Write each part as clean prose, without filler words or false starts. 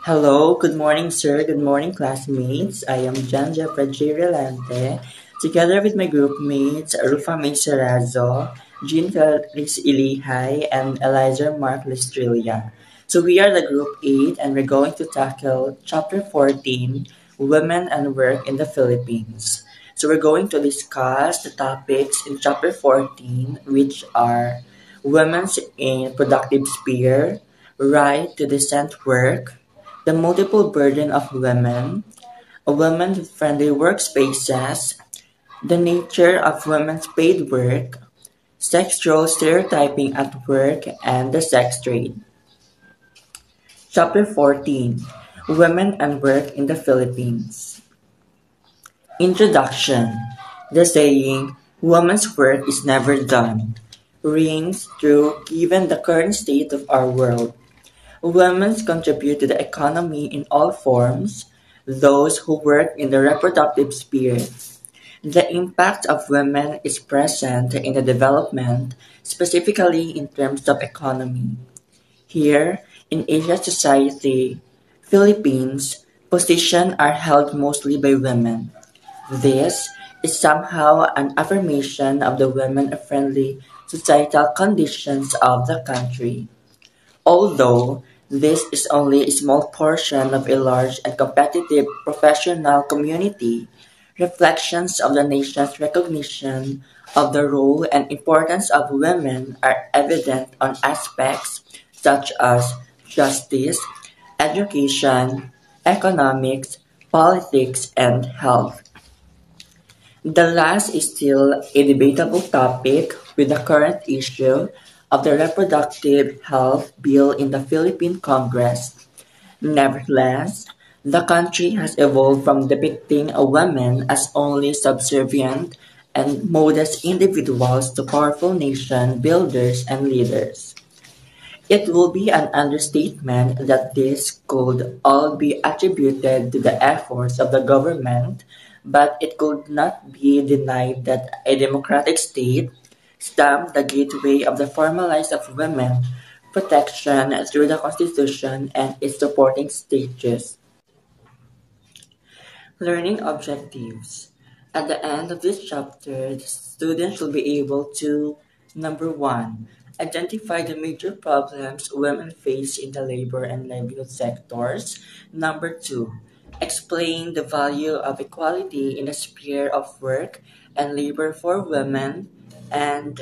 Hello, good morning, sir. Good morning, classmates. I am Janja Relante, together with my group mates Rufa May Sarazo, Jean Felix Ilihai, and Eliza Mark Listrilia. So we are the group 8 and we're going to tackle chapter 14, Women and Work in the Philippines. So we're going to discuss the topics in chapter 14, which are women's in productive sphere, right to decent work, the multiple burden of women, a women-friendly workspaces, the nature of women's paid work, sexual stereotyping at work, and the sex trade. Chapter 14, Women and Work in the Philippines. Introduction. The saying, woman's work is never done, rings true given the current state of our world. Women contribute to the economy in all forms, those who work in the reproductive sphere. The impact of women is present in the development, specifically in terms of economy. Here, in Asia society, Philippines, positions are held mostly by women. This is somehow an affirmation of the women-friendly societal conditions of the country. Although this is only a small portion of a large and competitive professional community, reflections of the nation's recognition of the role and importance of women are evident on aspects such as justice, education, economics, politics, and health. The last is still a debatable topic with the current issue of the Reproductive Health Bill in the Philippine Congress. Nevertheless, the country has evolved from depicting a woman as only subservient and modest individuals to powerful nation builders and leaders. It will be an understatement that this could all be attributed to the efforts of the government, but it could not be denied that a democratic state stamped the gateway of the formalized of women protection through the Constitution and its supporting stages. Learning objectives. At the end of this chapter, the students will be able to number one, identify the major problems women face in the labor and livelihood sectors. Number two, explain the value of equality in the sphere of work and labor for women. And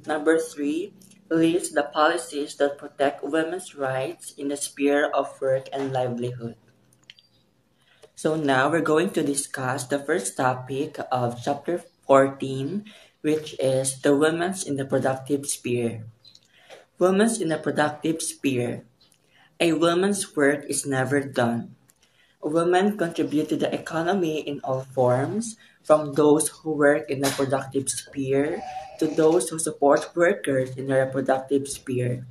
number three, list the policies that protect women's rights in the sphere of work and livelihood. So now we're going to discuss the first topic of chapter 14, which is the women's in the productive sphere. Women's in the productive sphere. A woman's work is never done. Women contribute to the economy in all forms, from those who work in the productive sphere to those who support workers in the reproductive sphere.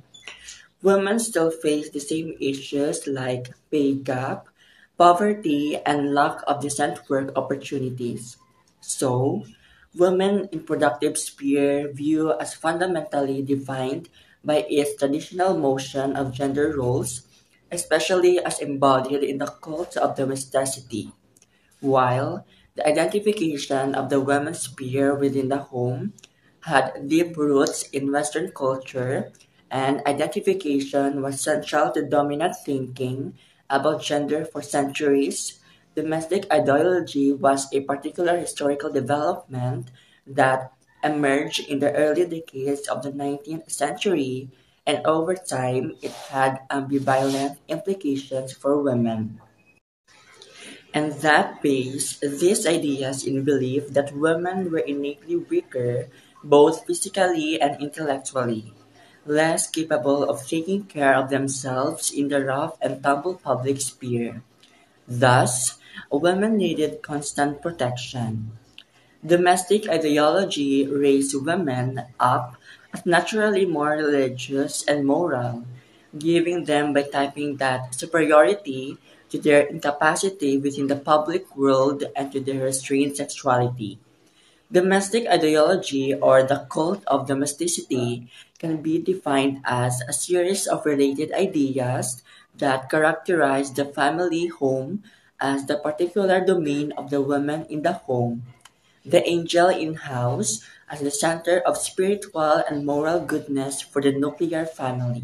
Women still face the same issues like pay gap, poverty, and lack of decent work opportunities. So, women in productive sphere view as fundamentally defined by its traditional motion of gender roles, especially as embodied in the cult of domesticity. While the identification of the women's sphere within the home had deep roots in Western culture, and identification was central to dominant thinking about gender for centuries, domestic ideology was a particular historical development that emerged in the early decades of the 19th century, and over time it had ambivalent implications for women. And that based these ideas in belief that women were innately weaker, both physically and intellectually, less capable of taking care of themselves in the rough and tumble public sphere. Thus, women needed constant protection. Domestic ideology raised women up as naturally more religious and moral, giving them by typing that superiority to their incapacity within the public world and to their restrained sexuality. Domestic ideology, or the cult of domesticity, can be defined as a series of related ideas that characterize the family home as the particular domain of the woman in the home, the angel in house as the center of spiritual and moral goodness for the nuclear family.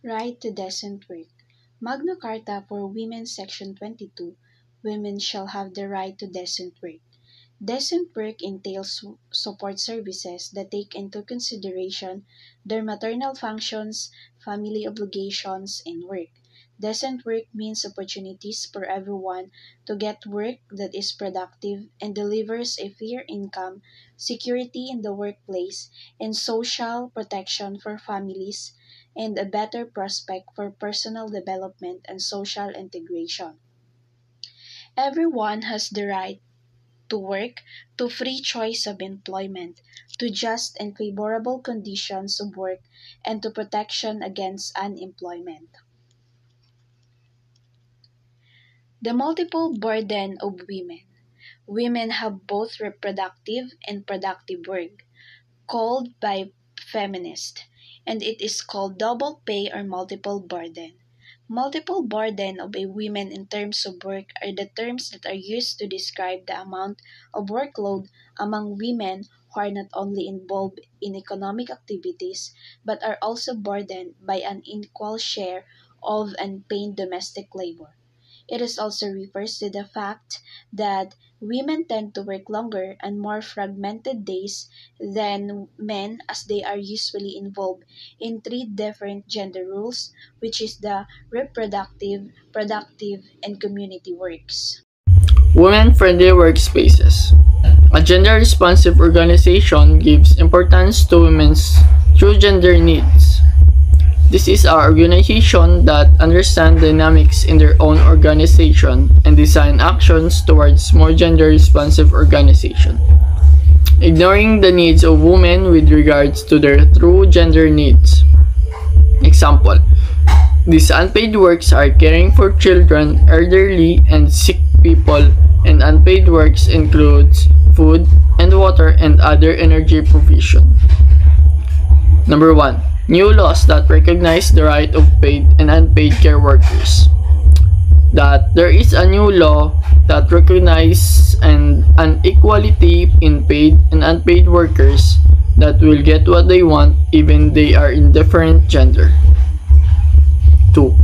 Right to decent work. Magna Carta for Women Section 22. Women shall have the right to decent work. Decent work entails support services that take into consideration their maternal functions, family obligations, and work. Decent work means opportunities for everyone to get work that is productive and delivers a fair income, security in the workplace, and social protection for families, and a better prospect for personal development and social integration. Everyone has the right to work, to free choice of employment, to just and favorable conditions of work, and to protection against unemployment. The multiple burden of women. Women have both reproductive and productive work, called by feminists, and it is called double pay or multiple burden. Multiple burden of a woman in terms of work are the terms that are used to describe the amount of workload among women who are not only involved in economic activities but are also burdened by an equal share of unpaid domestic labor. It is also refers to the fact that women tend to work longer and more fragmented days than men, as they are usually involved in three different gender roles, which is the reproductive, productive, and community works. Women-friendly workspaces. A gender-responsive organization gives importance to women's true gender needs. This is our organization that understands dynamics in their own organization and design actions towards more gender-responsive organization. Ignoring the needs of women with regards to their true gender needs. Example, these unpaid works are caring for children, elderly, and sick people, and unpaid works includes food and water and other energy provision. Number 1. New laws that recognize the right of paid and unpaid care workers. That there is a new law that recognizes an inequality in paid and unpaid workers that will get what they want even they are in different gender. 2.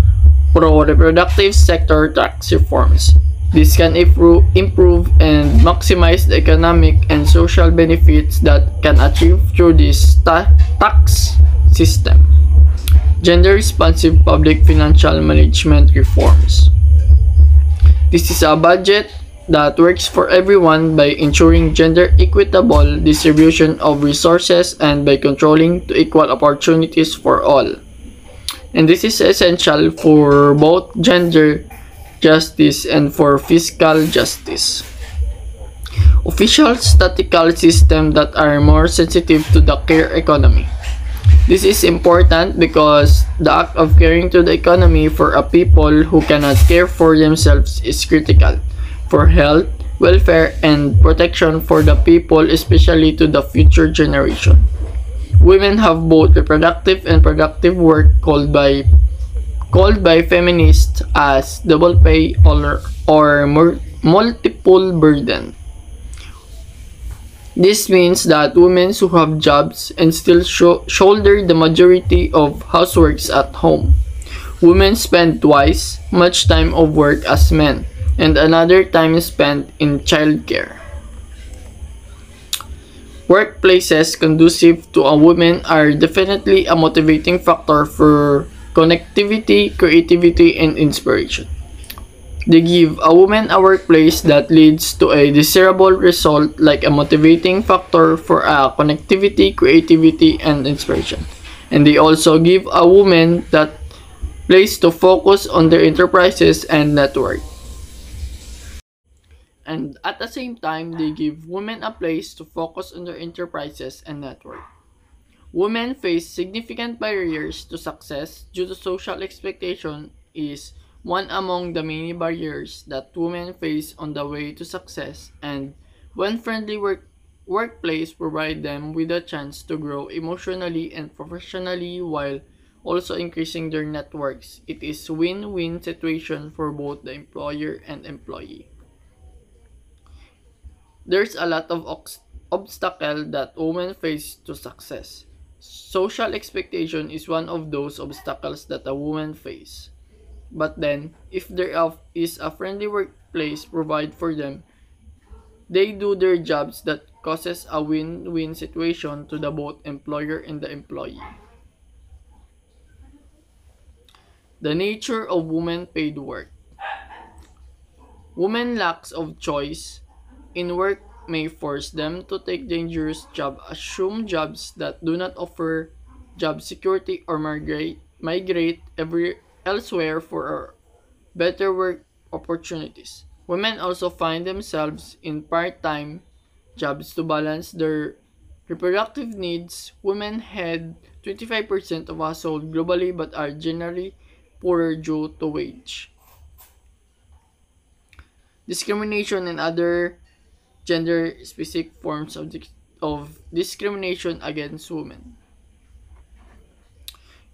Pro-reproductive sector tax reforms. This can improve and maximize the economic and social benefits that can achieve through this tax system. Gender-responsive public financial management reforms. This is a budget that works for everyone by ensuring gender equitable distribution of resources and by controlling to equal opportunities for all. And this is essential for both gender justice and for fiscal justice. Official statistical systems that are more sensitive to the care economy. This is important because the act of caring to the economy for a people who cannot care for themselves is critical for health, welfare, and protection for the people, especially to the future generation. Women have both reproductive and productive work called by feminists as double pay or multiple burden. This means that women who have jobs and still shoulder the majority of houseworks at home. Women spend twice much time of work as men, and another time spent in childcare. Workplaces conducive to a woman are definitely a motivating factor for connectivity, creativity, and inspiration. They give a woman a workplace that leads to a desirable result like a motivating factor for a connectivity, creativity, and inspiration. And they also give a woman that place to focus on their enterprises and network. And at the same time, they give women a place to focus on their enterprises and network. Women face significant barriers to success due to social expectation is one among the many barriers that women face on the way to success, and when friendly workplace provide them with a chance to grow emotionally and professionally while also increasing their networks, it is win-win situation for both the employer and employee. There's a lot of obstacle that women face to success. Social expectation is one of those obstacles that a woman face. But then, if there is a friendly workplace provide for them, they do their jobs that causes a win-win situation to the both employer and the employee. The nature of women paid work. Women lacks of choice in work may force them to take dangerous job, assume jobs that do not offer job security or migrate elsewhere for better work opportunities. Women also find themselves in part-time jobs to balance their reproductive needs. Women head 25% of households globally but are generally poorer due to wage discrimination and other gender-specific forms of discrimination against women.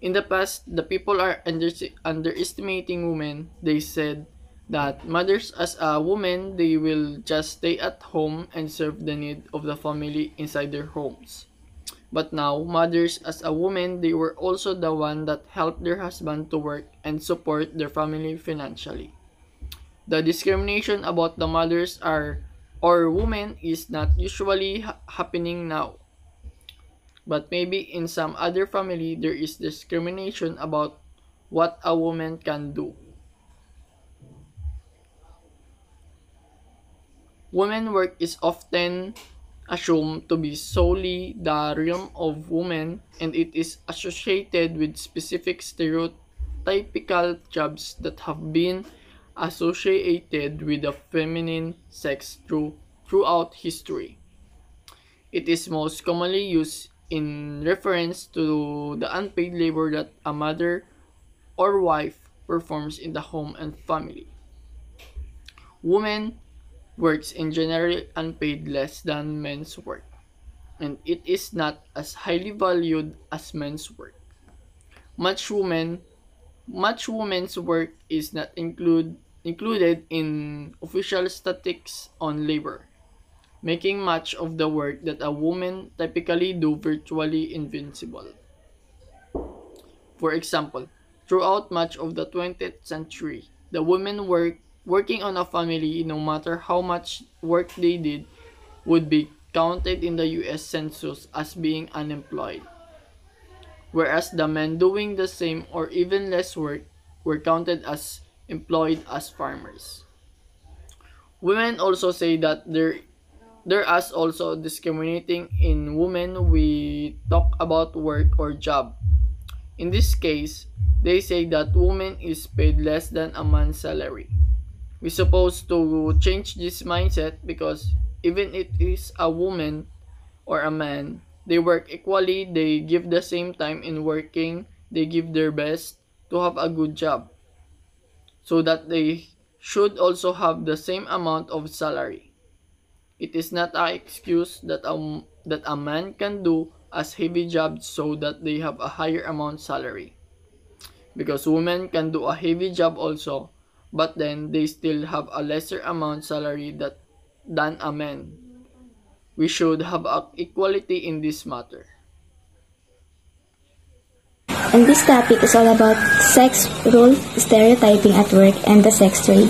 In the past, the people are underestimating women. They said that mothers as a woman, they will just stay at home and serve the need of the family inside their homes. But now, mothers as a woman, they were also the one that helped their husband to work and support their family financially. The discrimination about the mothers or women is not usually happening now. But maybe in some other family there is discrimination about what a woman can do. Women work is often assumed to be solely the realm of women, and it is associated with specific stereotypical jobs that have been associated with the feminine sex throughout history. It is most commonly used in reference to the unpaid labor that a mother or wife performs in the home and family. Women works in general unpaid less than men's work, and it is not as highly valued as men's work. Much women much women's work is not included in official statistics on labor, making much of the work that a woman typically do virtually invincible. For example, throughout much of the 20th century, the women working on a family, no matter how much work they did, would be counted in the US Census as being unemployed, whereas the men doing the same or even less work were counted as employed as farmers. Women also say that there is also discriminating in women we talk about work or job. In this case, they say that woman is paid less than a man's salary. We supposed to change this mindset because even if it is a woman or a man, they work equally, they give the same time in working, they give their best to have a good job, so that they should also have the same amount of salary. It is not an excuse that a man can do as heavy jobs so that they have a higher amount salary. Because women can do a heavy job also, but then they still have a lesser amount salary than a man. We should have equality in this matter. And this topic is all about sex role stereotyping at work and the sex trade.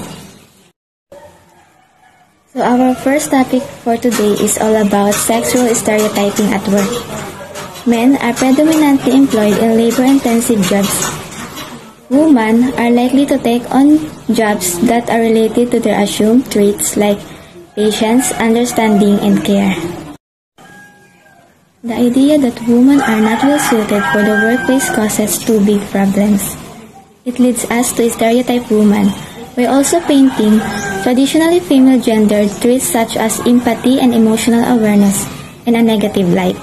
So our first topic for today is all about sex role stereotyping at work. Men are predominantly employed in labor-intensive jobs. Women are likely to take on jobs that are related to their assumed traits like patience, understanding, and care. The idea that women are not well suited for the workplace causes two big problems. It leads us to stereotype women by also painting traditionally female gendered traits such as empathy and emotional awareness in a negative light.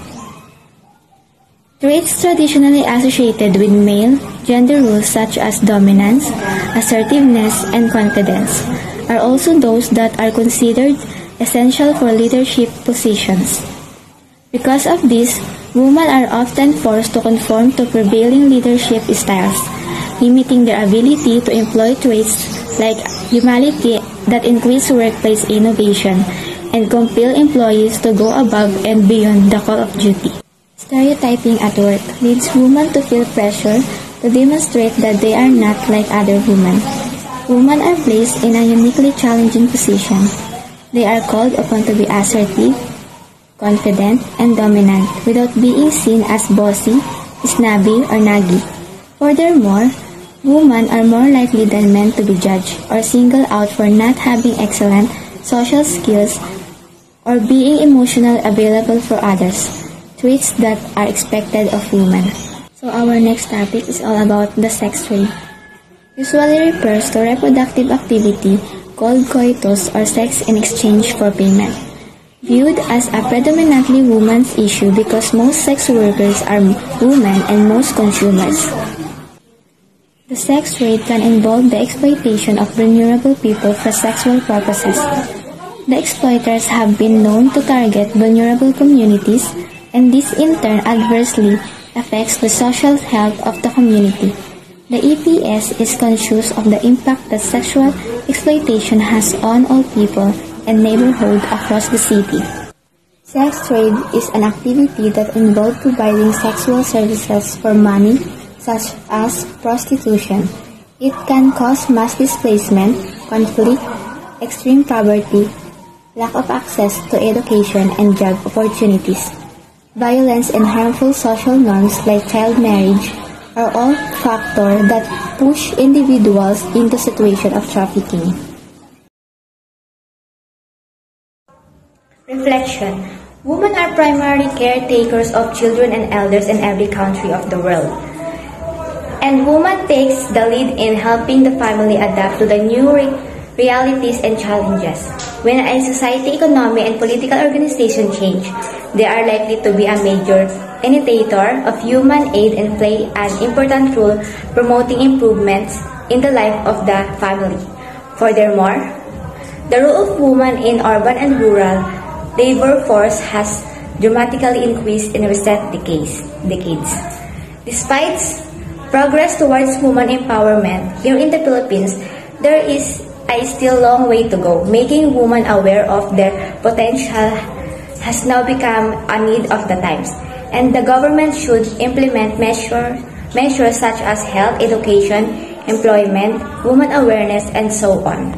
Traits traditionally associated with male gender roles such as dominance, assertiveness, and confidence are also those that are considered essential for leadership positions. Because of this, women are often forced to conform to prevailing leadership styles, limiting their ability to employ traits like humility that increase workplace innovation and compel employees to go above and beyond the call of duty. Stereotyping at work leads women to feel pressure to demonstrate that they are not like other women. Women are placed in a uniquely challenging position. They are called upon to be assertive, confident, and dominant without being seen as bossy, snobby, or naggy. Furthermore, women are more likely than men to be judged or singled out for not having excellent social skills or being emotionally available for others, traits that are expected of women. So our next topic is all about the sex trade. Usually refers to reproductive activity called coitus or sex in exchange for payment. Viewed as a predominantly women's issue because most sex workers are women and most consumers. The sex trade can involve the exploitation of vulnerable people for sexual purposes. The exploiters have been known to target vulnerable communities, and this in turn adversely affects the social health of the community. The EGS is conscious of the impact that sexual exploitation has on all people and neighborhoods across the city. Sex trade is an activity that involves providing sexual services for money, such as prostitution. It can cause mass displacement, conflict, extreme poverty, lack of access to education and job opportunities. Violence and harmful social norms like child marriage are all factors that push individuals into situations of trafficking. Reflection. Women are primary caretakers of children and elders in every country of the world. And woman takes the lead in helping the family adapt to the new realities and challenges. When a society, economy, and political organization change, they are likely to be a major initiator of human aid and play an important role promoting improvements in the life of the family. Furthermore, the role of women in urban and rural labor force has dramatically increased in recent decades. Despite progress towards women empowerment here in the Philippines, there is a still long way to go. Making women aware of their potential has now become a need of the times, and the government should implement measures such as health, education, employment, women awareness, and so on.